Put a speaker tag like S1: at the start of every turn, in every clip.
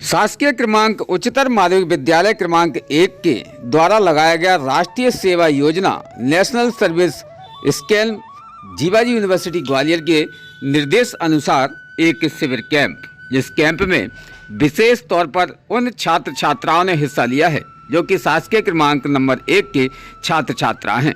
S1: शासकीय क्रमांक उच्चतर माध्यमिक विद्यालय क्रमांक 1 के द्वारा लगाया गया राष्ट्रीय सेवा योजना national service scale Jiwaji university Gwalior के निर्देश अनुसार एक शिविर कैंप, जिस कैंप में विशेष तौर पर उन छात्र छात्राओं ने हिस्सा लिया है जो कि शासकीय क्रमांक नंबर 1 के छात्र छात्रा हैं।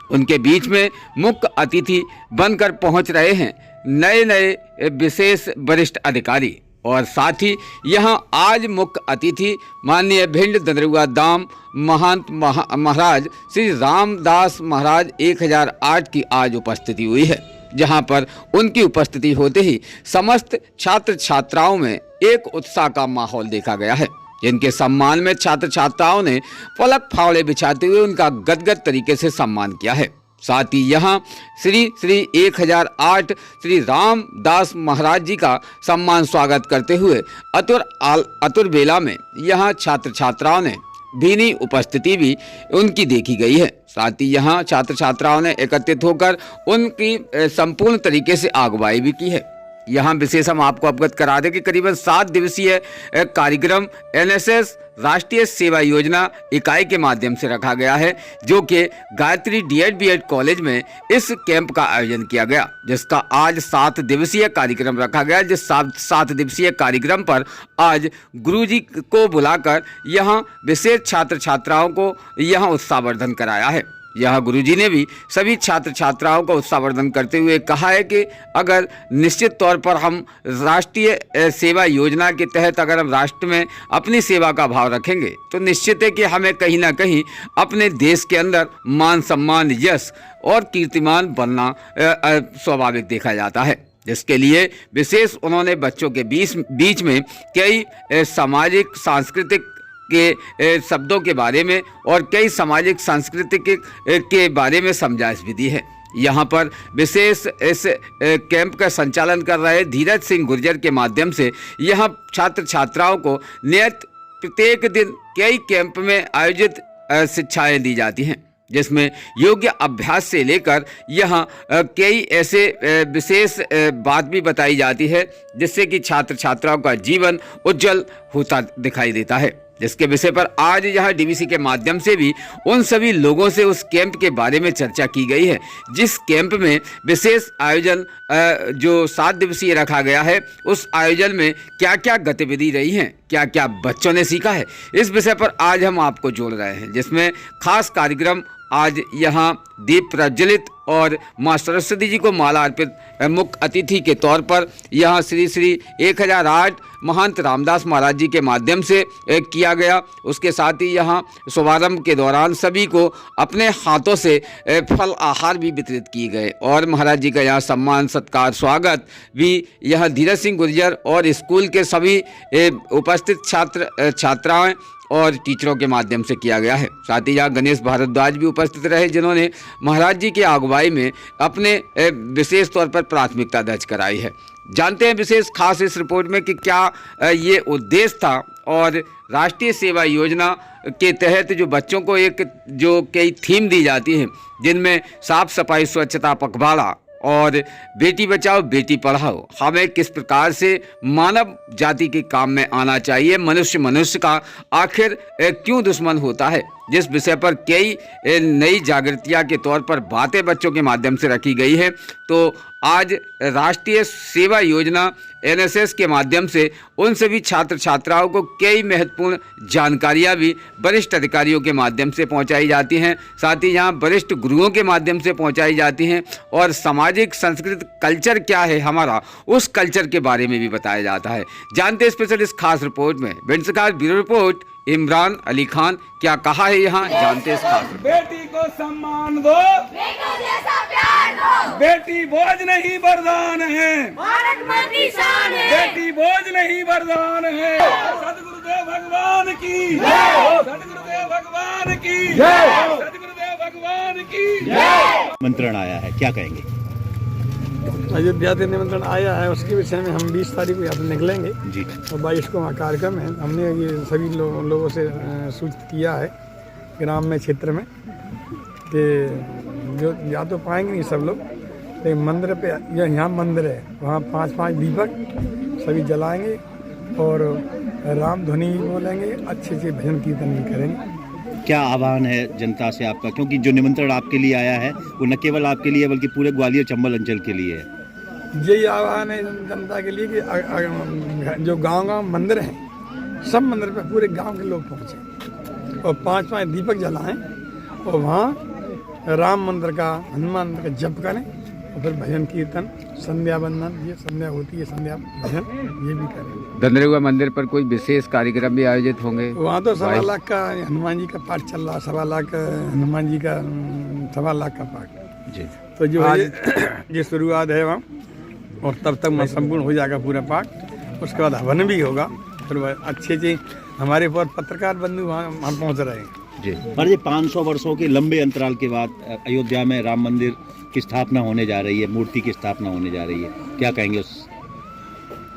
S1: उनके बीच में मुख्य अतिथि बनकर पहुंच रहे हैं नए विशेष वरिष्ठ अधिकारी और साथ ही यहां आज मुख्य अतिथि माननीय भिंड दंदरुआ धाम महंत महाराज श्री रामदास महाराज 1008 की आज उपस्थिति हुई है, जहां पर उनकी उपस्थिति होते ही समस्त छात्र छात्राओं में एक उत्साह का माहौल देखा गया है, जिनके सम्मान में छात्र छात्राओं ने पलक फावड़े बिछाते हुए उनका गदगद तरीके से सम्मान किया है। साथ ही यहाँ श्री 1008 श्री रामदास महाराज जी का सम्मान स्वागत करते हुए अतुर बेला में यहाँ छात्र छात्राओं ने भीनी उपस्थिति भी उनकी देखी गई है। साथ ही यहाँ छात्र छात्राओं ने एकत्रित होकर उनकी संपूर्ण तरीके से अगुवाई भी की है। यहाँ विशेष हम आपको अवगत करा दें कि करीबन 7 दिवसीय कार्यक्रम एनएसएस राष्ट्रीय सेवा योजना इकाई के माध्यम से रखा गया है, जो कि गायत्री डीएड बीएड कॉलेज में इस कैंप का आयोजन किया गया, जिसका आज 7 दिवसीय कार्यक्रम रखा गया। जिस 7 दिवसीय कार्यक्रम पर आज गुरुजी को बुलाकर यहाँ विशेष छात्र छात्राओं को यहाँ उत्साहवर्धन कराया है। यह गुरुजी ने भी सभी छात्र छात्राओं का उत्साहवर्धन करते हुए कहा है कि अगर निश्चित तौर पर हम राष्ट्रीय सेवा योजना के तहत अगर हम राष्ट्र में अपनी सेवा का भाव रखेंगे तो निश्चित है कि हमें कहीं ना कहीं अपने देश के अंदर मान सम्मान यश और कीर्तिमान बनना स्वाभाविक देखा जाता है, जिसके लिए विशेष उन्होंने बच्चों के बीच में कई सामाजिक सांस्कृतिक के शब्दों के बारे में और कई सामाजिक सांस्कृतिक के बारे में समझाइश भी दी है। यहाँ पर विशेष इस कैंप का संचालन कर रहे धीरज सिंह गुर्जर के माध्यम से यहाँ छात्र छात्राओं को नियत प्रत्येक दिन कई कैंप में आयोजित शिक्षाएं दी जाती हैं, जिसमें योग्य अभ्यास से लेकर यहाँ कई ऐसे विशेष बात भी बताई जाती है जिससे कि छात्र छात्राओं का जीवन उज्जवल होता दिखाई देता है, जिसके विषय पर आज यहाँ डीवीसी के माध्यम से भी उन सभी लोगों से उस कैंप के बारे में चर्चा की गई है। जिस कैंप में विशेष आयोजन जो 7 दिवसीय रखा गया है, उस आयोजन में क्या क्या गतिविधि रही हैं, क्या क्या बच्चों ने सीखा है, इस विषय पर आज हम आपको जोड़ रहे हैं, जिसमें खास कार्यक्रम आज यहाँ दीप प्रज्वलित और माँ सरस्वती जी को माला अर्पित मुख्य अतिथि के तौर पर यहाँ श्री 1008 महंत रामदास महाराज जी के माध्यम से किया गया। उसके साथ ही यहाँ शुभारंभ के दौरान सभी को अपने हाथों से फल आहार भी वितरित किए गए और महाराज जी का यहाँ सम्मान सत्कार स्वागत भी यहाँ धीरज सिंह गुर्जर और स्कूल के सभी उपस्थित छात्र छात्राएं और टीचरों के माध्यम से किया गया है। साथ ही यहाँ गणेश भारद्वाज भी उपस्थित रहे, जिन्होंने महाराज जी की अगुवाई में अपने विशेष तौर पर प्राथमिकता दर्ज कराई है। जानते हैं विशेष खास इस रिपोर्ट में कि क्या ये उद्देश्य था और राष्ट्रीय सेवा योजना के तहत जो बच्चों को एक जो कई थीम दी जाती है, जिनमें साफ सफाई स्वच्छता पखवाड़ा और बेटी बचाओ बेटी पढ़ाओ, हमें किस प्रकार से मानव जाति के काम में आना चाहिए, मनुष्य का आखिर क्यों दुश्मन होता है, जिस विषय पर कई नई जागृतियाँ के तौर पर बातें बच्चों के माध्यम से रखी गई है। तो आज राष्ट्रीय सेवा योजना एनएसएस के माध्यम से उन सभी छात्र छात्राओं को कई महत्वपूर्ण जानकारियां भी वरिष्ठ अधिकारियों के माध्यम से पहुंचाई जाती हैं, साथ ही यहाँ वरिष्ठ गुरुओं के माध्यम से पहुंचाई जाती हैं और सामाजिक संस्कृत कल्चर क्या है हमारा, उस कल्चर के बारे में भी बताया जाता है। जानते हैं स्पेशल इस खास रिपोर्ट में। बेंसकार ब्यूरो रिपोर्ट इमरान अली खान क्या कहा है यहाँ, जानते हैं इस खास रिपोर्ट।
S2: बेटी को सम्मान दो,
S3: बेटों जैसा प्यार दो,
S2: बेटी बोझ नहीं वरदान है,
S3: भारत माँ की शान है,
S2: बेटी बोझ नहीं वरदान है। सदगुरुदेव भगवान की जय, सदगुरुदेव भगवान की जय, सदगुरुदेव भगवान की जय।
S4: मंत्रण आया है, क्या कहेंगे?
S5: अयोध्या से निमंत्रण आया है, उसके विषय में हम 20 तारीख को यहाँ पर निकलेंगे
S4: जी
S5: और 22 को वहाँ कार्यक्रम है। हमने ये सभी लोगों से सूचित किया है ग्राम में क्षेत्र में कि जो या तो पाएंगे नहीं सब लोग, लेकिन मंदिर पे यहाँ मंदिर है, वहाँ 5-5 दीपक सभी जलाएंगे और राम ध्वनि बोलेंगे, अच्छे से भजन कीर्तन भी करेंगे।
S4: क्या आह्वान है जनता से आपका, क्योंकि जो निमंत्रण आपके लिए आया है वो न केवल आपके लिए बल्कि पूरे ग्वालियर चंबल अंचल के लिए है?
S5: यही आह्वान है जनता के लिए कि जो गांव-गांव मंदिर हैं, सब मंदिर पे पूरे गांव के लोग पहुंचे और 5-5 दीपक जलाएं और वहाँ राम मंदिर का, हनुमान मंदिर का जप करें और फिर भजन कीर्तन, संध्या वंदन, ये संध्या होती है, संध्या भजन ये भी करें।
S1: दंदरेवा मंदिर पर कोई विशेष कार्यक्रम भी आयोजित होंगे?
S5: वहाँ तो 1.25 लाख का हनुमान जी का पाठ चल रहा, 1.25 लाख हनुमान जी का 1.25 लाख का पाठ
S4: जी।
S5: तो जो है ये शुरुआत है वहाँ, और तब तक मैं संपूर्ण हो जाएगा पूरा पाठ। उसके बाद हवन भी होगा, फिर अच्छे से हमारे बहुत पत्रकार बंधु वहाँ पहुँच रहे हैं
S4: जी। पर ये 500 वर्षों के लंबे अंतराल के बाद अयोध्या में राम मंदिर की स्थापना होने जा रही है, मूर्ति की स्थापना होने जा रही है, क्या कहेंगे उस?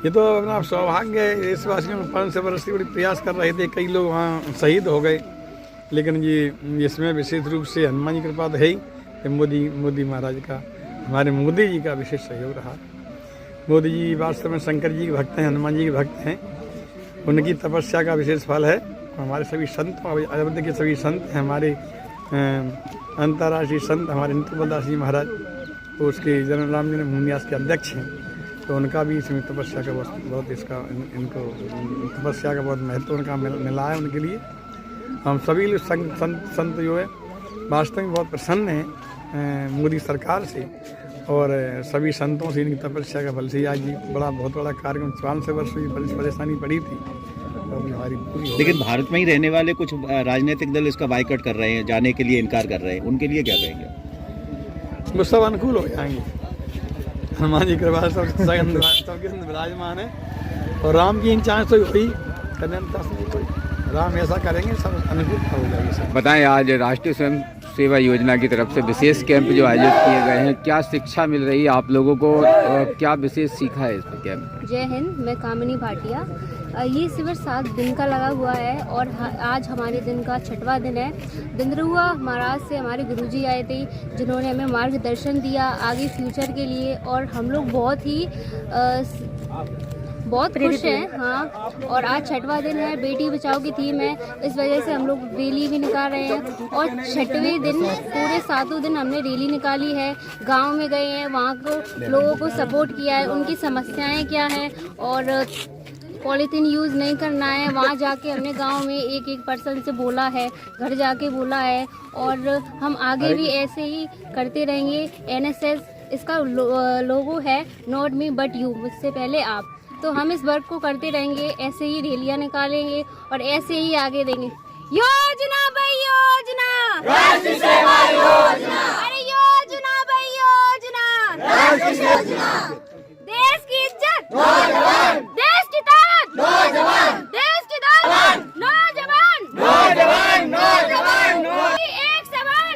S5: ये तो अपना सौभाग्य है। देशवासियों में 500 वर्ष से बड़ी प्रयास कर रहे थे, कई लोग वहाँ शहीद हो गए, लेकिन ये इसमें विशेष रूप से हनुमान जी की कृपा तो है ही, मोदी महाराज का, हमारे मोदी जी का विशेष सहयोग रहा। मोदी जी वास्तव में शंकर जी के भक्त हैं, हनुमान जी के भक्त हैं, उनकी तपस्या का विशेष फल है। हमारे सभी संत, अयोध्या के सभी संत हैं, हमारे अंतर्राष्ट्रीय संत हमारे नित्यानंद जी महाराज, तो उसके राम जन्मभूमि न्यास के अध्यक्ष हैं, तो उनका भी इसमें तपस्या का बहुत इसका इनको तपस्या का बहुत महत्व उनका मिला है उनके लिए। हम सभी लोग संत जो है वास्तव में बहुत प्रसन्न हैं मोदी सरकार से और सभी संतों से, इनकी तपस्या का फल से आज ये बहुत बड़ा कार्यक्रम 500 वर्ष की परेशानी पड़ी थी, तो हमारी पूरी। लेकिन
S4: भारत में ही रहने वाले कुछ राजनीतिक दल इसका बाइकआउट कर रहे हैं, जाने के लिए इनकार कर रहे हैं, उनके लिए क्या कहेंगे?
S5: वो सब अनुकूल हो जाएंगे, हनुमान जी कृपा सबके अंदर विराजमान है और राम की इंचाएं तो हुई कन्यता से कोई राम ऐसा करेंगे सब अनुकूल हो जाएगी सब।
S1: बताएं, आज राष्ट्रीय स्वयं सेवा योजना की तरफ से विशेष कैंप जो आयोजित किए गए हैं, क्या शिक्षा मिल रही है आप लोगों को, क्या विशेष सीखा है इस कैंप?
S6: जय हिंद, मैं कामिनी भाटिया। ये शिविर 7 दिन का लगा हुआ है और आज हमारे दिन का 6वां दिन है। दंदरुआ महाराज से हमारे गुरुजी आए थे, जिन्होंने हमें मार्गदर्शन दिया आगे फ्यूचर के लिए, और हम लोग बहुत खुश हैं। हाँ, और आज 6वां दिन है, बेटी बचाओ की थीम है, इस वजह से हम लोग रैली भी निकाल रहे हैं और 6वें दिन पूरे 7 दिन हमने रैली निकाली है। गांव में गए हैं, वहाँ को लोगों को सपोर्ट किया है, उनकी समस्याएं क्या हैं और पॉलीथीन यूज़ नहीं करना है, वहाँ जाके हमने गांव में एक पर्सन से बोला है, घर जाके बोला है, और हम आगे भी ऐसे ही करते रहेंगे। NSS इसका लोगो है, नॉट मी बट यू, मुझसे पहले आप। तो हम इस वर्क को करते रहेंगे, ऐसे ही रैलियाँ निकालेंगे और ऐसे ही आगे देंगे। योजना भाई योजना, राष्ट्रीय सेवा योजना, अरे योजना भाई योजना, राष्ट्रीय योजना। देश की इज्जत नौजवान, देश की ताकत नौजवान, देश की दौलत नौजवान, नौजवान, नौजवान, एक समान,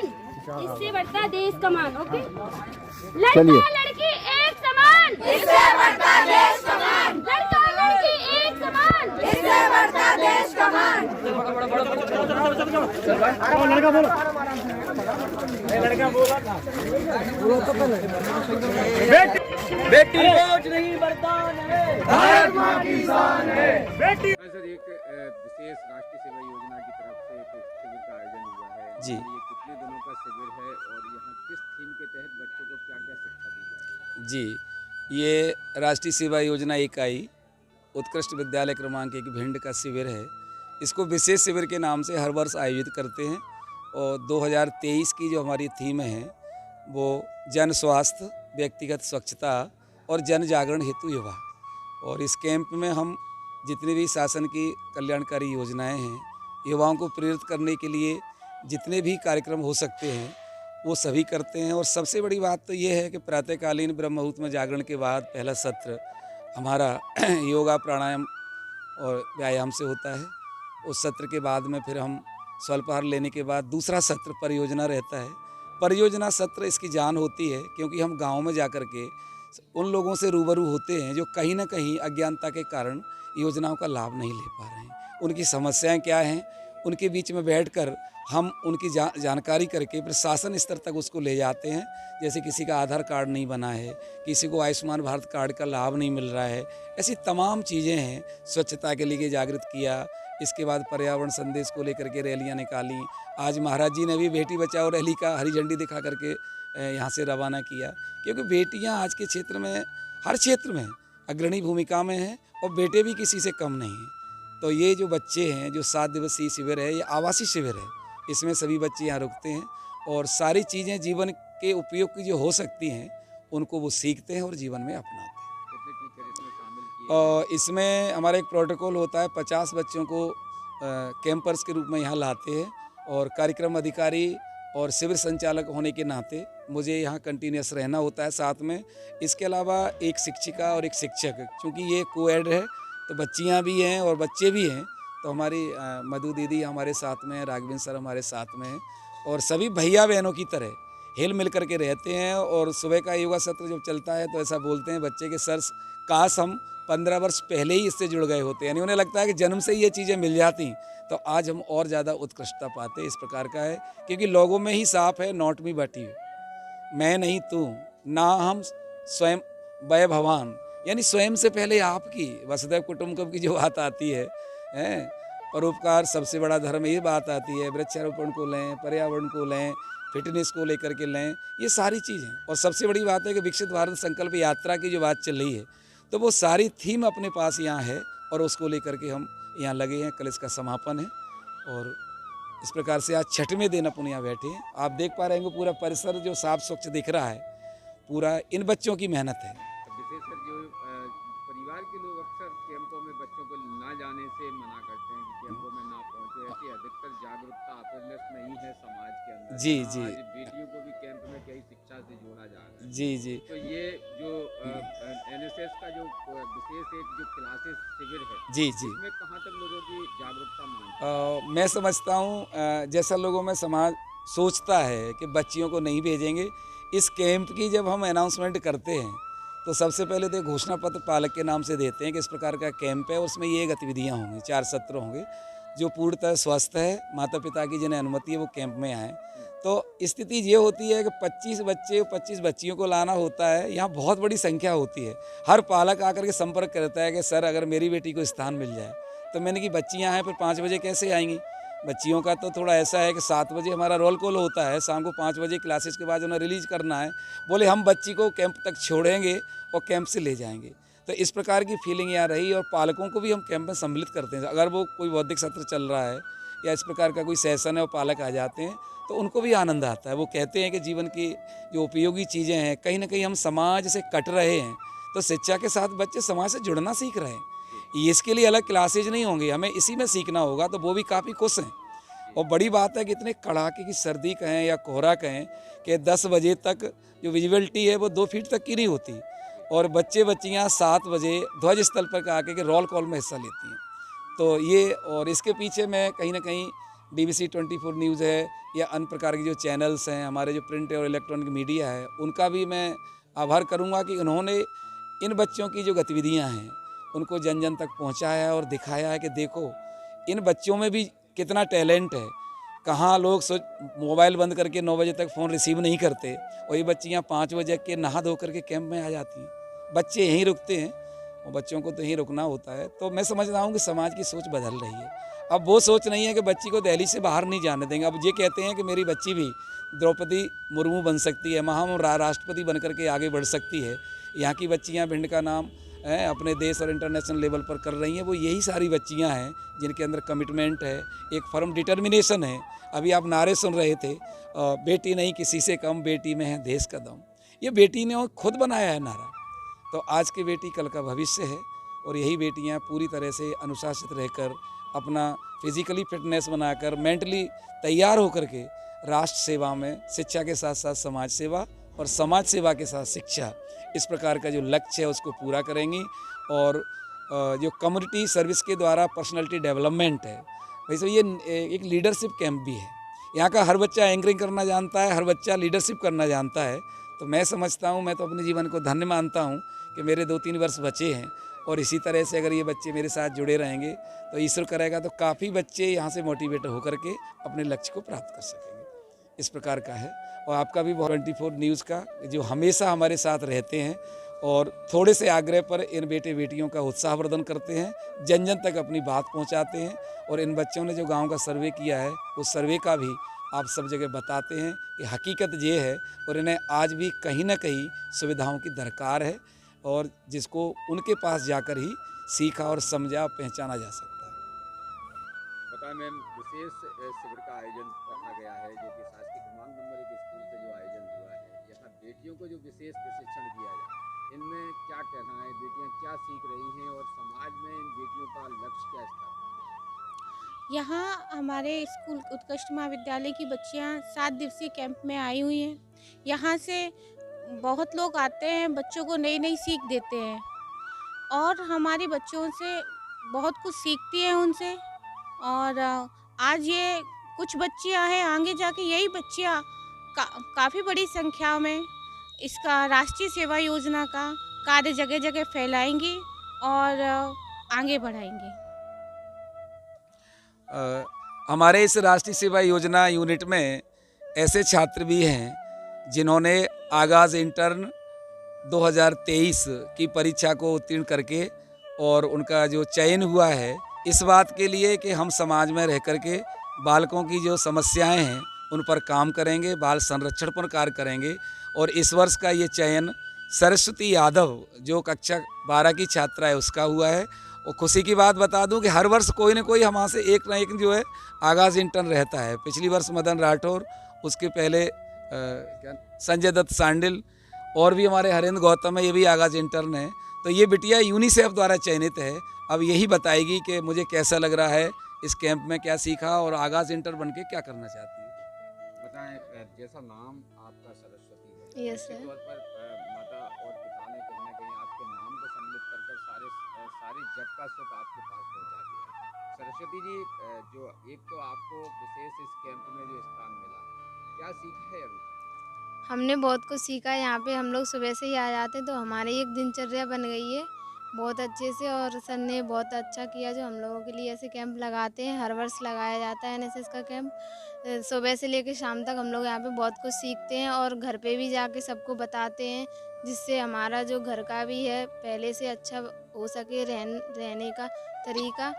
S6: इससे बढ़ता देश का मान। ओके, लड़का लड़की एक समान, इससे बढ़ता देश का मान, लड़का लड़की एक समान, इससे बढ़ता देश का मान। लड़का बोलो, लड़का बोलो, बेटी बोझ नहीं वरदान है, भारत मां की शान है, बेटी।
S1: सर, एक विशेष राष्ट्रीय सेवा योजना की तरफ से एक शिविर का आयोजन हुआ है
S7: जी।
S1: ये कितने दिनों का शिविर है और यहाँ किस थीम के तहत बच्चों को क्या क्या शिक्षा दी जाए?
S7: जी, ये राष्ट्रीय सेवा योजना इकाई उत्कृष्ट विद्यालय क्रमांक 1 भिंड का शिविर है। इसको विशेष शिविर के नाम से हर वर्ष आयोजित करते हैं और 2023 की जो हमारी थीम है वो जन स्वास्थ्य, व्यक्तिगत स्वच्छता और जन जागरण हेतु युवा। और इस कैंप में हम जितनी भी शासन की कल्याणकारी योजनाएं हैं, युवाओं को प्रेरित करने के लिए जितने भी कार्यक्रम हो सकते हैं वो सभी करते हैं। और सबसे बड़ी बात तो ये है कि प्रातःकालीन ब्रह्म मुहूर्त में जागरण के बाद पहला सत्र हमारा योगा, प्राणायाम और व्यायाम से होता है। उस सत्र के बाद में फिर हम स्वल्पाहार लेने के बाद दूसरा सत्र परियोजना रहता है। परियोजना सत्र इसकी जान होती है क्योंकि हम गाँव में जा कर के उन लोगों से रूबरू होते हैं जो कहीं ना कहीं अज्ञानता के कारण योजनाओं का लाभ नहीं ले पा रहे हैं। उनकी समस्याएं क्या हैं, उनके बीच में बैठकर हम उनकी जानकारी करके प्रशासन स्तर तक उसको ले जाते हैं। जैसे किसी का आधार कार्ड नहीं बना है, किसी को आयुष्मान भारत कार्ड का लाभ नहीं मिल रहा है, ऐसी तमाम चीज़ें हैं। स्वच्छता के लिए जागृत किया, इसके बाद पर्यावरण संदेश को लेकर के रैलियाँ निकाली। आज महाराज जी ने भी बेटी बचाओ रैली का हरी झंडी दिखा करके यहाँ से रवाना किया, क्योंकि बेटियाँ आज के क्षेत्र में, हर क्षेत्र में अग्रणी भूमिका में हैं और बेटे भी किसी से कम नहीं हैं। तो ये जो बच्चे हैं, जो 7 दिवसीय शिविर है, ये आवासीय शिविर है, इसमें सभी बच्चे यहाँ रुकते हैं और सारी चीज़ें जीवन के उपयोग की जो हो सकती हैं उनको वो सीखते हैं और जीवन में अपनाते हैं। और इसमें हमारा एक प्रोटोकॉल होता है, 50 बच्चों को कैंपर्स के रूप में यहाँ लाते हैं और कार्यक्रम अधिकारी और शिविर संचालक होने के नाते मुझे यहाँ कंटिन्यूस रहना होता है साथ में। इसके अलावा एक शिक्षिका और एक शिक्षक, क्योंकि ये कोएड है तो बच्चियाँ भी हैं और बच्चे भी हैं। तो हमारी मधु दीदी हमारे साथ में हैं, राघवेंद्र सर हमारे साथ में हैं और सभी भैया बहनों की तरह हिल मिल करके रहते हैं। और सुबह का योगा सत्र जब चलता है तो ऐसा बोलते हैं बच्चे के सर, काश हम 15 वर्ष पहले ही इससे जुड़ गए होते, यानी उन्हें लगता है कि जन्म से ही ये चीज़ें मिल जाती तो आज हम और ज़्यादा उत्कृष्टता पाते। इस प्रकार का है, क्योंकि लोगों में ही साफ है, नॉट मी बट यू, मैं नहीं तू, ना हम स्वयं वै भवान, यानी स्वयं से पहले आपकी, वसुधैव कुटुंबकम की जो बात आती है, परोपकार सबसे बड़ा धर्म, ये बात आती है। वृक्षारोपण को लें, पर्यावरण को लें, फिटनेस को लेकर के लें, ये सारी चीज़ें। और सबसे बड़ी बात है कि विकसित भारत संकल्प यात्रा की जो बात चल रही है, तो वो सारी थीम अपने पास यहाँ है और उसको लेकर के हम यहाँ लगे हैं। कल इसका समापन है और इस प्रकार से आज 6वें दिन अपन यहाँ बैठे हैं। आप देख पा रहे हैं पूरा परिसर जो साफ स्वच्छ दिख रहा है, पूरा इन बच्चों की मेहनत है।
S1: विशेषकर जो परिवार के लोग अक्सर कैंपों में बच्चों को ना जाने से मना करते हैं कि कैंपों में ना पहुंचे, ऐसी अधिकतर जागरूकता अवेयरनेस नहीं है समाज के अंदर।
S7: जी जी,
S1: बेटियों को भी कैंप में कई शिक्षा से जोड़ा जा रहा है।
S7: जी जी,
S1: तो ये जो एनएसएस का जो विशेष एक जो क्लासेस शिविर है,
S7: जी जी,
S1: इसमें कहाँ तक लोगों की जागरूकता मांगते हैं?
S7: मैं समझता हूँ जैसा लोगों में समाज सोचता है कि बच्चियों को नहीं भेजेंगे, इस कैंप की जब हम अनाउंसमेंट करते हैं तो सबसे पहले तो घोषणा पत्र पालक के नाम से देते हैं कि इस प्रकार का कैंप है, उसमें ये गतिविधियां होंगी, 4 सत्र होंगे। जो पूर्णतः स्वस्थ है, माता पिता की जिन्हें अनुमति है वो कैंप में आएँ। तो स्थिति ये होती है कि 25 बच्चे 25 बच्चियों को लाना होता है, यहाँ बहुत बड़ी संख्या होती है। हर पालक आकर के संपर्क करता है कि सर अगर मेरी बेटी को स्थान मिल जाए, तो मैंने कि बच्चियाँ हैं फिर 5 बजे कैसे आएंगी। बच्चियों का तो थोड़ा ऐसा है कि 7 बजे हमारा रोल कॉल होता है, शाम को 5 बजे क्लासेस के बाद उन्हें रिलीज करना है। बोले हम बच्ची को कैंप तक छोड़ेंगे और कैंप से ले जाएंगे। तो इस प्रकार की फीलिंग यहाँ रही और पालकों को भी हम कैंप में सम्मिलित करते हैं। अगर वो कोई बौद्धिक सत्र चल रहा है या इस प्रकार का कोई सेशन है और पालक आ जाते हैं तो उनको भी आनंद आता है। वो कहते हैं कि जीवन की जो उपयोगी चीज़ें हैं, कहीं ना कहीं हम समाज से कट रहे हैं, तो शिक्षा के साथ बच्चे समाज से जुड़ना सीख रहे हैं। इसके लिए अलग क्लासेज नहीं होंगे, हमें इसी में सीखना होगा। तो वो भी काफ़ी खुश हैं। और बड़ी बात है कि इतने कड़ाके की सर्दी कहें या कोहरा कहें कि 10 बजे तक जो विजिबिलिटी है वो 2 फीट तक की नहीं होती और बच्चे बच्चियाँ 7 बजे ध्वज स्थल पर आके के रोल कॉल में हिस्सा लेती हैं। तो ये, और इसके पीछे मैं कहीं ना कहीं DVC 24 न्यूज़ है या अन्य प्रकार के जो चैनल्स हैं, हमारे जो प्रिंट और इलेक्ट्रॉनिक मीडिया है, उनका भी मैं आभार करूँगा कि उन्होंने इन बच्चों की जो गतिविधियाँ हैं उनको जन जन तक पहुँचाया है और दिखाया है कि देखो इन बच्चों में भी कितना टैलेंट है। कहाँ लोग मोबाइल बंद करके 9 बजे तक फ़ोन रिसीव नहीं करते और ये बच्चियाँ 5 बजे के नहा धो करके कैंप में आ जाती हैं। बच्चे यहीं रुकते हैं और बच्चों को तो यहीं रुकना होता है। तो मैं समझ रहा हूँ कि समाज की सोच बदल रही है। अब वो सोच नहीं है कि बच्ची को दिल्ली से बाहर नहीं जाने देंगे। अब ये कहते हैं कि मेरी बच्ची भी द्रौपदी मुर्मू बन सकती है, महाम राष्ट्रपति बन करके आगे बढ़ सकती है। यहाँ की बच्चियाँ भिंड का नाम अपने देश और इंटरनेशनल लेवल पर कर रही हैं। वो यही सारी बच्चियां हैं जिनके अंदर कमिटमेंट है, एक फर्म डिटर्मिनेशन है। अभी आप नारे सुन रहे थे, बेटी नहीं किसी से कम, बेटी में है देश का दम। ये बेटी ने खुद बनाया है नारा। तो आज की बेटी कल का भविष्य है और यही बेटियां पूरी तरह से अनुशासित रहकर अपना फिजिकली फिटनेस बनाकर मेंटली तैयार होकर के राष्ट्र सेवा में, शिक्षा के साथ साथ समाज सेवा और समाज सेवा के साथ शिक्षा, इस प्रकार का जो लक्ष्य है उसको पूरा करेंगी। और जो कम्युनिटी सर्विस के द्वारा पर्सनालिटी डेवलपमेंट है, वैसे ये एक लीडरशिप कैंप भी है। यहाँ का हर बच्चा एंकरिंग करना जानता है, हर बच्चा लीडरशिप करना जानता है। तो मैं समझता हूँ, मैं तो अपने जीवन को धन्य मानता हूँ कि मेरे 2-3 वर्ष बचे हैं और इसी तरह से अगर ये बच्चे मेरे साथ जुड़े रहेंगे तो ईश्वर करेगा तो काफ़ी बच्चे यहाँ से मोटिवेट होकर के अपने लक्ष्य को प्राप्त कर सकेंगे। इस प्रकार का है। और आपका भी 24 न्यूज़ का जो हमेशा हमारे साथ रहते हैं और थोड़े से आग्रह पर इन बेटे बेटियों का उत्साहवर्धन करते हैं, जन जन तक अपनी बात पहुंचाते हैं। और इन बच्चों ने जो गांव का सर्वे किया है उस सर्वे का भी आप सब जगह बताते हैं कि हकीकत ये है और इन्हें आज भी कहीं ना कहीं सुविधाओं की दरकार है और जिसको उनके पास जाकर ही सीखा और समझा पहचाना जा सकता है।
S1: बताएं मैम, विशेष शिविर का आयोजन रखा गया है जो कि शासकीय क्रमांक नंबर 1 स्कूल से जो आयोजन हुआ है, यहाँ बेटियों को जो विशेष प्रशिक्षण दिया जाए, इनमें क्या कहना है, बेटियां क्या सीख रही हैं और समाज में इन बेटियों का लक्ष्य क्या है?
S8: यहाँ हमारे स्कूल उत्कृष्ट महाविद्यालय की बच्चियाँ 7 दिवसीय कैंप में आई हुई हैं। यहाँ से बहुत लोग आते हैं, बच्चों को नई नई सीख देते हैं और हमारी बच्चों से बहुत कुछ सीखती हैं उनसे। और आज ये कुछ बच्चियाँ हैं, आगे जाके यही बच्चियाँ काफ़ी बड़ी संख्या में इसका राष्ट्रीय सेवा योजना का कार्य जगह जगह फैलाएंगी और आगे बढ़ाएंगी।
S7: हमारे इस राष्ट्रीय सेवा योजना यूनिट में ऐसे छात्र भी हैं जिन्होंने आगाज़ इंटर्न 2023 की परीक्षा को उत्तीर्ण करके और उनका जो चयन हुआ है इस बात के लिए कि हम समाज में रह कर के बालकों की जो समस्याएं हैं उन पर काम करेंगे, बाल संरक्षण पर कार्य करेंगे। और इस वर्ष का ये चयन सरस्वती यादव जो कक्षा 12 की छात्रा है उसका हुआ है। और खुशी की बात बता दूं कि हर वर्ष कोई न कोई हमारे से एक न एक जो है आगाज़ इंटर्न रहता है। पिछली वर्ष मदन राठौर, उसके पहले संजय दत्त सांडिल और भी हमारे हरेंद्र गौतम है, ये भी आगाज़ इंटर्न है। तो ये बिटिया यूनिसेफ द्वारा चयनित है। अब यही बताएगी कि मुझे कैसा लग रहा है, इस कैंप में क्या सीखा और आगाज़ इंटर बन के क्या करना चाहती है। बताएं, जैसा नाम आपका सरस्वती है,
S6: यस सर।
S7: तौर पर माता और पिता ने कहीं ना कहीं आपके नाम को सम्मिलित कर सारे जग का सुख आपके पास पहुंचा दिया। सरस्वती जी, जो एक तो आपको विशेष इस कैंप में जो स्थान मिला, क्या सीखा है अभी?
S6: हमने बहुत कुछ सीखा है। यहाँ पे हम लोग सुबह से ही आ जाते हैं तो हमारी एक दिनचर्या बन गई है बहुत अच्छे से। और सर ने बहुत अच्छा किया जो हम लोगों के लिए ऐसे कैंप लगाते हैं, हर वर्ष लगाया जाता है एनएसएस का कैंप। सुबह से लेकर शाम तक हम लोग यहाँ पे बहुत कुछ सीखते हैं और घर पे भी जाके सबको बताते हैं, जिससे हमारा जो घर का भी है पहले से अच्छा हो सके रहने का तरीका।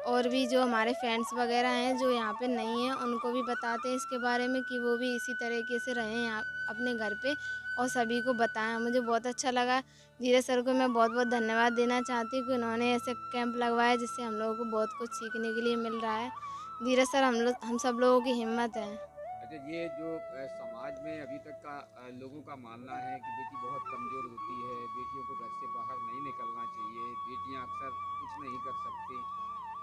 S6: और भी जो हमारे फ्रेंड्स वगैरह हैं जो यहाँ पे नहीं हैं उनको भी बताते हैं इसके बारे में कि वो भी इसी तरीके से रहें यहाँ अपने घर पे और सभी को बताएं। मुझे बहुत अच्छा लगा। धीरज सर को मैं बहुत बहुत धन्यवाद देना चाहती हूँ कि उन्होंने ऐसे कैंप लगवाया जिससे हम लोगों को बहुत कुछ सीखने के लिए मिल रहा है। धीरज सर हम सब लोगों की हिम्मत है।
S1: अच्छा, ये जो समाज में अभी तक का लोगों का मानना है कि बेटी बहुत कमज़ोर होती है, बेटियों को घर से बाहर नहीं निकलना चाहिए, बेटियां अक्सर कुछ नहीं कर सकती,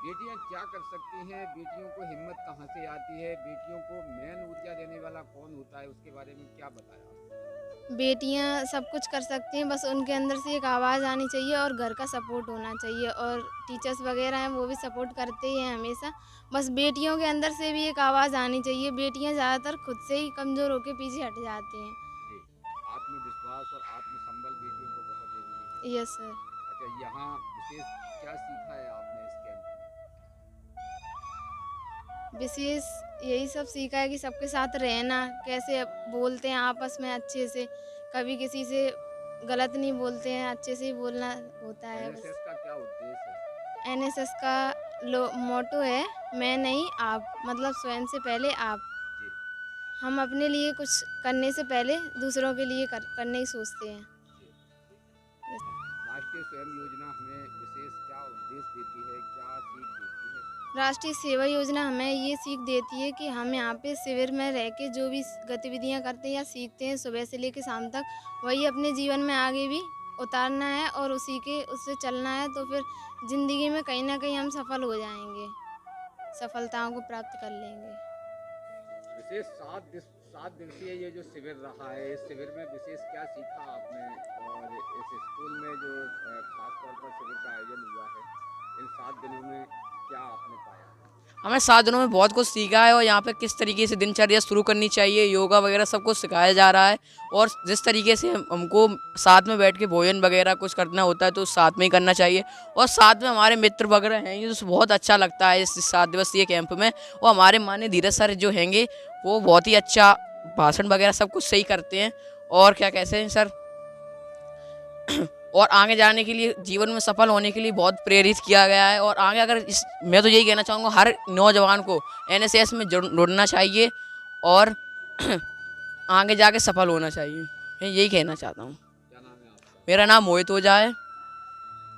S1: बेटियां क्या कर सकती हैं, बेटियों को हिम्मत कहाँ से आती है, बेटियों को मेन ऊर्जा देने वाला कौन होता है, उसके बारे में क्या बताया?
S6: बेटियां सब कुछ कर सकती हैं, बस उनके अंदर से एक आवाज़ आनी चाहिए और घर का सपोर्ट होना चाहिए। और टीचर्स वगैरह हैं वो भी सपोर्ट करते ही हैं हमेशा। बस बेटियों के अंदर से भी एक आवाज़ आनी चाहिए। बेटियां ज़्यादातर खुद से ही कमज़ोर होकर पीछे हट जाती हैं।
S1: आत्मविश्वास और आत्मसंबल बेटियों को बहुत जरूरी है।
S6: Yes sir.
S1: अच्छा, यहाँ विशेष क्या सीखा है आपने इस कैंप में?
S6: विशेष यही सब सीखा है कि सबके साथ रहना, कैसे बोलते हैं आपस में अच्छे से, कभी किसी से गलत नहीं बोलते हैं, अच्छे से ही बोलना होता है।
S1: एनएसएस का क्या उद्देश्य है?
S6: एनएसएस का मोटो है मैं नहीं आप, मतलब स्वयं से पहले आप।
S1: जी।
S6: हम अपने लिए कुछ करने से पहले दूसरों के लिए करने ही सोचते हैं।
S1: राष्ट्रीय स्वयं योजना हमें विशेष क्या उद्देश्य देती है, क्या सीख देती है?
S6: राष्ट्रीय सेवा योजना हमें ये सीख देती है कि हम यहाँ पे शिविर में रह के जो भी गतिविधियाँ करते हैं या सीखते हैं सुबह से लेकर शाम तक, वही अपने जीवन में आगे भी उतारना है और उससे चलना है। तो फिर ज़िंदगी में कहीं ना कहीं हम सफल हो जाएंगे, सफलताओं को प्राप्त कर लेंगे।
S1: विशेष 7 दिवसीय ये जो शिविर रहा है, इस शिविर में विशेष क्या सीखा आपने और इस स्कूल में जो खास तौर पर शिविर का आयोजन हुआ है, इन 7 दिनों में क्या आपने पाया?
S9: हमें 7 दिनों में बहुत कुछ सीखा है और यहाँ पे किस तरीके से दिनचर्या शुरू करनी चाहिए, योगा वगैरह सब कुछ सिखाया जा रहा है। और जिस तरीके से हमको साथ में बैठ के भोजन वगैरह कुछ करना होता है तो साथ में ही करना चाहिए। और साथ में हमारे मित्र वगैरह हैं, ये तो बहुत अच्छा लगता है इस 7 दिवसीय कैंप में। और हमारे माननीय धीरज सर जो हैंगे वो बहुत ही अच्छा भाषण वगैरह सब कुछ सही करते हैं। और क्या कहते हैं सर, और आगे जाने के लिए, जीवन में सफल होने के लिए बहुत प्रेरित किया गया है। और आगे अगर मैं तो यही कहना चाहूँगा हर नौजवान को एनएसएस में जुड़ना चाहिए और आगे जाके सफल होना चाहिए। मैं यही कहना चाहता हूँ। मेरा नाम मोहित ओझा है।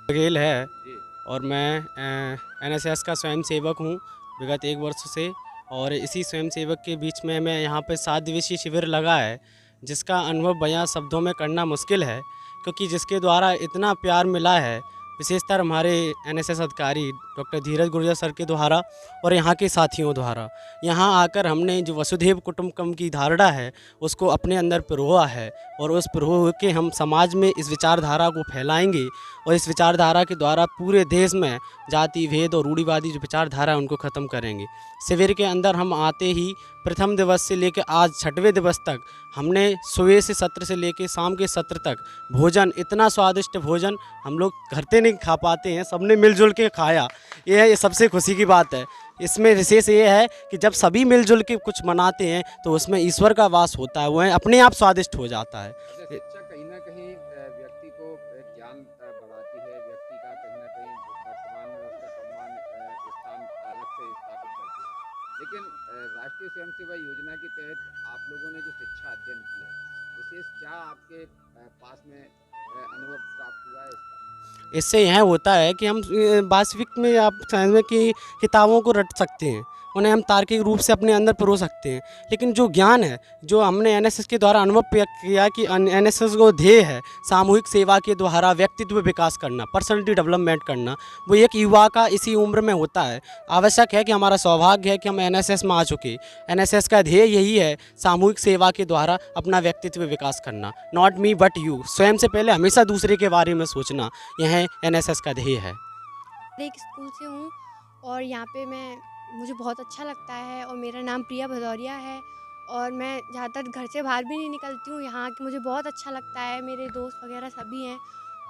S10: बघेल है और मैं एनएसएस का स्वयंसेवक हूँ विगत 1 वर्ष से। और इसी स्वयंसेवक के बीच में मैं यहाँ पे 7 दिवसीय शिविर लगा है, जिसका अनुभव बयां शब्दों में करना मुश्किल है, क्योंकि जिसके द्वारा इतना प्यार मिला है, विशेषतर हमारे एनएसएस अधिकारी डॉक्टर धीरज गुर्जर सर के द्वारा और यहाँ के साथियों द्वारा। यहाँ आकर हमने जो वसुधैव कुटुंबकम की धारणा है उसको अपने अंदर पिरोआ है और उस पिरो के हम समाज में इस विचारधारा को फैलाएंगे और इस विचारधारा के द्वारा पूरे देश में जाति भेद और रूढ़िवादी जो विचारधारा है उनको ख़त्म करेंगे। शिविर के अंदर हम आते ही प्रथम दिवस से लेकर आज 6वें दिवस तक हमने सुबह से सत्र से लेकर शाम के सत्र तक भोजन, इतना स्वादिष्ट भोजन हम लोग घर पे नहीं खा पाते हैं, सबने मिलजुल के खाया। ये सबसे खुशी की बात है। इसमें विशेष ये है कि जब सभी मिलजुल के कुछ मनाते हैं तो उसमें ईश्वर का वास होता है, वह अपने आप स्वादिष्ट हो जाता है।
S1: शिक्षा कहीं ना कहीं व्यक्ति को ज्ञान बढ़ाती है, व्यक्ति का कहीं ना कहीं वर्तमान में उसका सम्मान स्थान अलग से स्थापित करती है। लेकिन राष्ट्रीय स्वयं सेवा योजना के तहत आप लोगों ने जो शिक्षा अध्ययन किया है, विशेष क्या आपके पास में अनुभव प्राप्त हुआ है इसका?
S10: इससे यह होता है कि हम वास्तविक में आप समझ में कि किताबों को रट सकते हैं, उन्हें हम तार्किक रूप से अपने अंदर पिरो सकते हैं। लेकिन जो ज्ञान है, जो हमने एनएसएस के द्वारा अनुभव किया कि एनएसएस को ध्येय है सामूहिक सेवा के द्वारा व्यक्तित्व विकास करना, पर्सनैलिटी डेवलपमेंट करना, वो एक युवा का इसी उम्र में होता है। आवश्यक है कि हमारा सौभाग्य है कि हम एनएसएस में आ चुके। एनएसएस का ध्येय यही है, सामूहिक सेवा के द्वारा अपना व्यक्तित्व विकास करना। नॉट मी बट यू, स्वयं से पहले हमेशा दूसरे के बारे में सोचना, यह एनएसएस का ध्येय है।
S11: एक स्कूल से हूँ और यहाँ पे मुझे बहुत अच्छा लगता है और मेरा नाम प्रिया भदौरिया है और मैं ज़्यादातर घर से बाहर भी नहीं निकलती हूँ। यहाँ के मुझे बहुत अच्छा लगता है, मेरे दोस्त वगैरह सभी हैं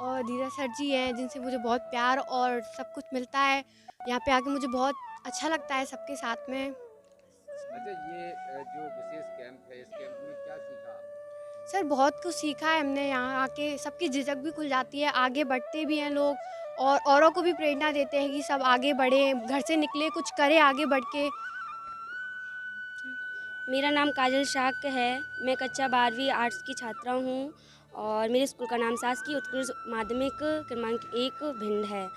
S11: और धीरज सर जी हैं जिनसे मुझे बहुत प्यार और सब कुछ मिलता है। यहाँ पे आके मुझे बहुत अच्छा लगता है सबके साथ में।
S1: अच्छा, ये जो विशेष कैंप है, इस कैंप में क्या सीखा?
S11: सर बहुत कुछ सीखा है हमने। यहाँ आके सबकी झिझक भी खुल जाती है, आगे बढ़ते भी हैं लोग और औरों को भी प्रेरणा देते हैं कि सब आगे बढ़ें, घर से निकले कुछ करें आगे बढ़ के।
S6: मेरा नाम काजल शाक है, मैं कक्षा 12वीं आर्ट्स की छात्रा हूँ और मेरे स्कूल का नाम शासकीय उत्कृष्ट माध्यमिक क्रमांक 1 भिंड है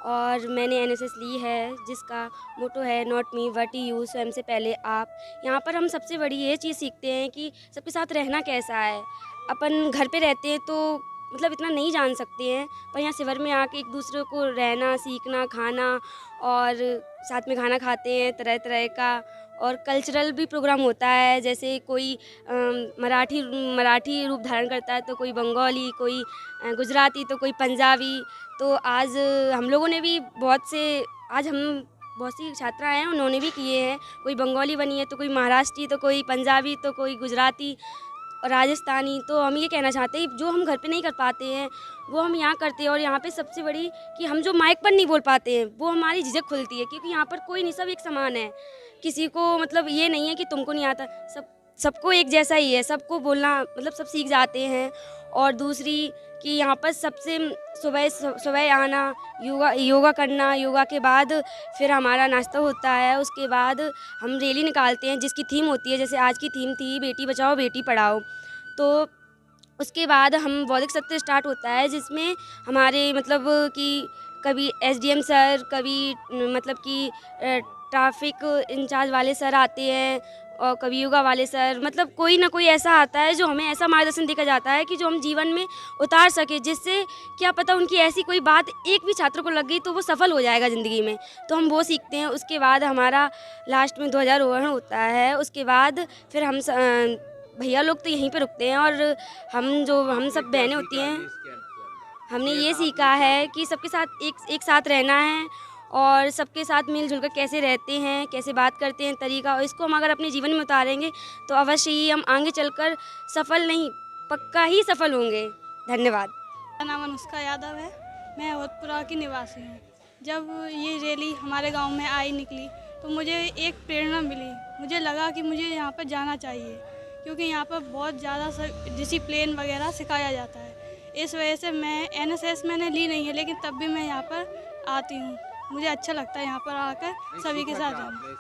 S6: और मैंने एनएसएस ली है जिसका मोटो है नॉट मी बट यू, स्वयं से पहले आप। यहाँ पर हम सबसे बड़ी ये चीज़ सीखते हैं कि सबके साथ रहना कैसा है। अपन घर पे रहते हैं तो मतलब इतना नहीं जान सकते हैं, पर यहाँ शिविर में आके एक दूसरे को रहना, सीखना, खाना और साथ में खाना खाते हैं तरह तरह का। और कल्चरल भी प्रोग्राम होता है, जैसे कोई मराठी रूप धारण करता है तो कोई बंगाली, कोई गुजराती तो कोई पंजाबी। तो आज हम लोगों ने भी बहुत सी छात्रा हैं उन्होंने भी किए हैं, कोई बंगाली बनी है तो कोई महाराष्ट्री तो कोई पंजाबी तो कोई गुजराती और राजस्थानी। तो हम ये कहना चाहते हैं जो हम घर पे नहीं कर पाते हैं वो हम यहाँ करते हैं। और यहाँ पे सबसे बड़ी कि हम जो माइक पर नहीं बोल पाते हैं वो हमारी झिझक खुलती है, क्योंकि यहाँ पर कोई नहीं, सब एक समान है। किसी को मतलब ये नहीं है कि तुमको नहीं आता, सबको एक जैसा ही है, सबको बोलना मतलब सब सीख जाते हैं। और दूसरी कि यहाँ पर सबसे सुबह आना, योगा करना, योगा के बाद फिर हमारा नाश्ता होता है, उसके बाद हम रैली निकालते हैं जिसकी थीम होती है, जैसे आज की थीम थी बेटी बचाओ बेटी पढ़ाओ। तो उसके बाद हम बौद्धिक सत्र स्टार्ट होता है जिसमें हमारे मतलब कि कभी एसडीएम सर, कभी मतलब कि ट्रैफिक इंचार्ज वाले सर आते हैं और कभी योगा वाले सर, मतलब कोई ना कोई ऐसा आता है जो हमें ऐसा मार्गदर्शन देकर जाता है कि जो हम जीवन में उतार सके, जिससे क्या पता उनकी ऐसी कोई बात एक भी छात्र को लग गई तो वो सफल हो जाएगा ज़िंदगी में। तो हम वो सीखते हैं। उसके बाद हमारा लास्ट में 2000 ओवर होता है। उसके बाद फिर हम भैया लोग तो यहीं पे रुकते हैं और हम सब बहनें होती हैं, हमने ये सीखा है कि सबके साथ एक साथ रहना है और सबके साथ मिलजुल कर कैसे रहते हैं, कैसे बात करते हैं, तरीका, और इसको हम अगर अपने जीवन में उतारेंगे तो अवश्य ही हम आगे चलकर सफल नहीं, पक्का ही सफल होंगे। धन्यवाद।
S11: मेरा नाम अनुष्का यादव है, मैं होतपुरा की निवासी हूँ। जब ये रैली हमारे गांव में आई निकली तो मुझे एक प्रेरणा मिली, मुझे लगा कि मुझे यहाँ पर जाना चाहिए क्योंकि यहाँ पर बहुत ज़्यादा डिसिप्लिन वगैरह सिखाया जाता है। इस वजह से मैं एनएसएस मैंने ली नहीं है, लेकिन तब भी मैं यहाँ पर आती हूँ। मुझे अच्छा लगता है यहाँ पर आकर सभी के साथ जाना।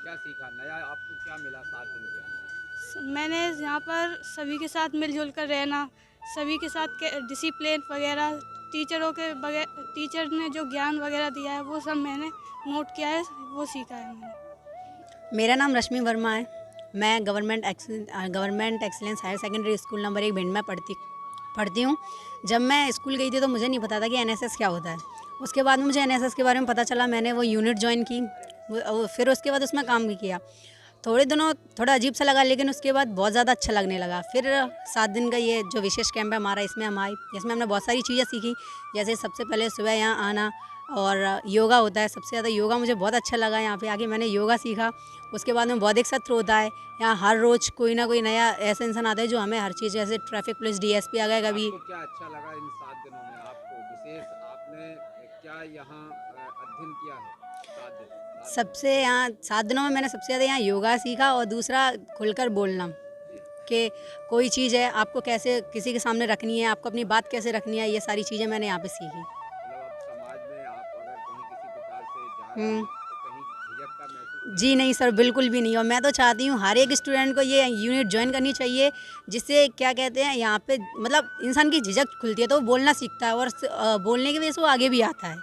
S1: क्या सीखा नया, आपको क्या मिला 7 दिन के अंदर?
S11: मैंने यहाँ पर सभी के साथ मिलजुल कर रहना, सभी के साथ डिसिप्लिन वगैरह, टीचरों के बगैर, टीचर ने जो ज्ञान वगैरह दिया है वो सब मैंने नोट किया है, वो सीखा है मैंने।
S12: मेरा नाम रश्मि वर्मा है, मैं government excellence higher secondary school number 1 Bhind में पढ़ती हूँ। जब मैं स्कूल गई थी तो मुझे नहीं पता था कि एनएसएस क्या होता है। उसके बाद में मुझे एनएसएस के बारे में पता चला, मैंने वो यूनिट ज्वाइन की, फिर उसके बाद उसमें काम भी किया। थोड़े दिनों थोड़ा अजीब सा लगा, लेकिन उसके बाद बहुत ज़्यादा अच्छा लगने लगा। फिर 7 दिन का ये जो विशेष कैंप है हमारा, इसमें हम आए, जिसमें हमने बहुत सारी चीज़ें सीखी। जैसे सबसे पहले सुबह यहाँ आना और योगा होता है, सबसे ज़्यादा योगा मुझे बहुत अच्छा लगा। यहाँ पे आके मैंने योगा सीखा। उसके बाद में बौद्धिक सत्र होता है, यहाँ हर रोज़ कोई ना कोई नया ऐसा इंसान आता है जो हमें हर चीज़, जैसे ट्रैफिक पुलिस डीएसपी आ गए कभी।
S1: आपको क्या अच्छा लगा इन 7 दिनों में? आपको विशेष आपने क्या यहाँ अध्ययन किया है 7 दिन?
S12: सबसे यहाँ 7 दिनों में मैंने सबसे ज़्यादा यहाँ योगा सीखा, और दूसरा खुलकर बोलना, कि कोई चीज़ है आपको कैसे किसी के सामने रखनी है, आपको अपनी बात कैसे रखनी है, ये सारी चीज़ें मैंने यहाँ पे सीखी।
S1: समाज में आप अगर कहीं किसी प्रकार से जा रहे हैं तो कहीं झिझक का महसूस?
S12: जी नहीं सर, बिल्कुल भी नहीं। और मैं तो चाहती हूँ हर एक स्टूडेंट को ये यूनिट ज्वाइन करनी चाहिए, जिससे क्या कहते हैं यहाँ पे मतलब इंसान की झिझक खुलती है तो वो बोलना सीखता है, और बोलने की वजह से वो आगे भी आता है।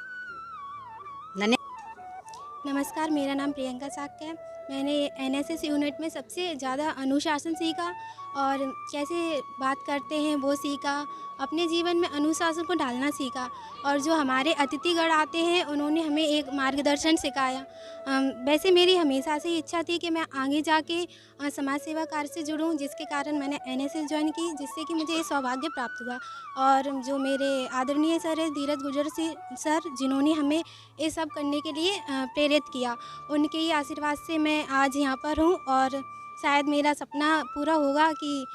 S11: नमस्कार, मेरा नाम प्रियंका साक्य है। मैंने एनएसएस यूनिट में सबसे ज़्यादा अनुशासन सीखा और कैसे बात करते हैं वो सीखा, अपने जीवन में अनुशासन को डालना सीखा। और जो हमारे अतिथिगण आते हैं उन्होंने हमें एक मार्गदर्शन सिखाया। वैसे मेरी हमेशा से इच्छा थी कि मैं आगे जाके समाज सेवा कार्य से जुड़ूं, जिसके कारण मैंने एनएसएस ज्वाइन की, जिससे कि मुझे ये सौभाग्य प्राप्त हुआ। और जो मेरे आदरणीय सर है धीरज गुर्जर सर, जिन्होंने हमें ये सब करने के लिए प्रेरित किया, उनके ही आशीर्वाद से मैं आज यहाँ पर हूँ। और शायद मेरा सपना पूरा होगा कि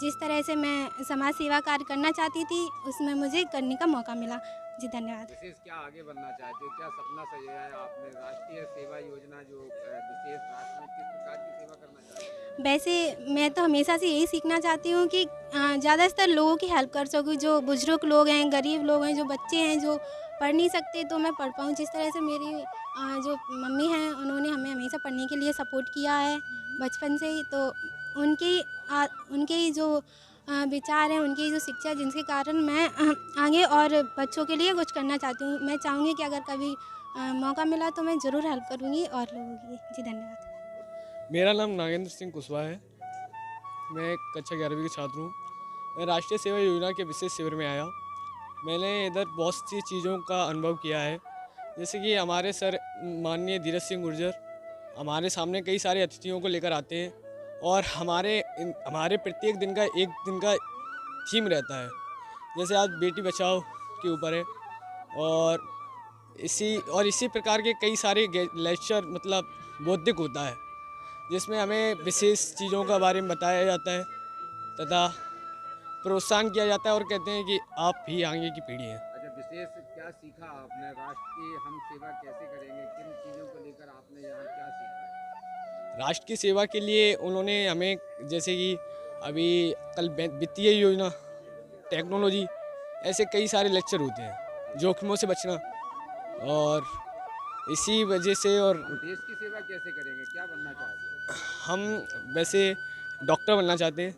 S11: जिस तरह से मैं समाज सेवा कार्य करना चाहती थी उसमें मुझे करने का मौका मिला। जी धन्यवाद।
S1: विशेष क्या आगे बनना चाहते हो, क्या सपना सजाया है आपने? राष्ट्रीय सेवा योजना जो विशेष राष्ट्र में किस प्रकार की सेवा करना चाहते हैं?
S11: वैसे मैं तो हमेशा से यही सीखना चाहती हूँ कि ज़्यादातर लोगों की हेल्प कर सकूँ। जो बुजुर्ग लोग हैं, गरीब लोग हैं, जो बच्चे हैं जो पढ़ नहीं सकते, तो मैं पढ़ पाऊँ। जिस तरह से मेरी जो मम्मी हैं उन्होंने हमें हमेशा पढ़ने के लिए सपोर्ट किया है बचपन से ही, तो उनके ही जो विचार हैं, उनकी जो शिक्षा, जिनके कारण मैं आगे और बच्चों के लिए कुछ करना चाहती हूँ। मैं चाहूँगी कि अगर कभी मौका मिला तो मैं ज़रूर हेल्प करूँगी और लोगों की। जी धन्यवाद।
S10: मेरा नाम नागेंद्र सिंह कुशवाहा है, मैं कक्षा 11वीं का छात्र हूँ। मैं राष्ट्रीय सेवा योजना के विशेष शिविर में आया। मैंने इधर बहुत सी चीज़ों का अनुभव किया है, जैसे कि हमारे सर माननीय धीरज सिंह गुर्जर हमारे सामने कई सारे अतिथियों को लेकर आते हैं, और हमारे प्रत्येक दिन का एक दिन का थीम रहता है। जैसे आज बेटी बचाओ के ऊपर है, और इसी प्रकार के कई सारे लेक्चर मतलब बौद्धिक होता है, जिसमें हमें विशेष चीज़ों का बारे में बताया जाता है तथा प्रोत्साहन किया जाता है, और कहते हैं कि आप ही आगे की पीढ़ी हैं।
S1: अच्छा, विशेष क्या सीखा आपने? राष्ट्र की हम सेवा कैसे करेंगे, किन चीज़ों को लेकर आपने यहाँ क्या सीखा?
S10: राष्ट्र की सेवा के लिए उन्होंने हमें, जैसे कि अभी कल वित्तीय योजना, टेक्नोलॉजी, ऐसे कई सारे लेक्चर होते हैं, जोखिमों से बचना, और इसी वजह से। और
S1: देश की सेवा कैसे करेंगे, क्या बनना चाहते हो?
S10: हम वैसे डॉक्टर बनना चाहते हैं।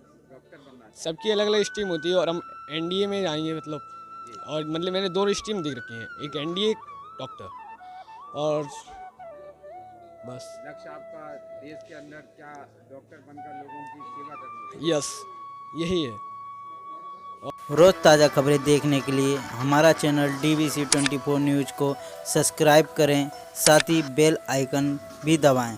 S10: सबकी अलग अलग स्ट्रीम होती है, और हम एनडीए में जाएंगे मतलब, और मतलब मैंने 2 स्ट्रीम देख रखी हैं, एक एनडीए, डॉक्टर, और बस।
S1: लक्ष्य आपका देश के अंदर क्या डॉक्टर बनकर लोगों की सेवा करना?
S10: यस, यही है।
S13: रोज़ ताज़ा खबरें देखने के लिए हमारा चैनल DBC 24 न्यूज़ को सब्सक्राइब करें, साथ ही बेल आइकन भी दबाएं।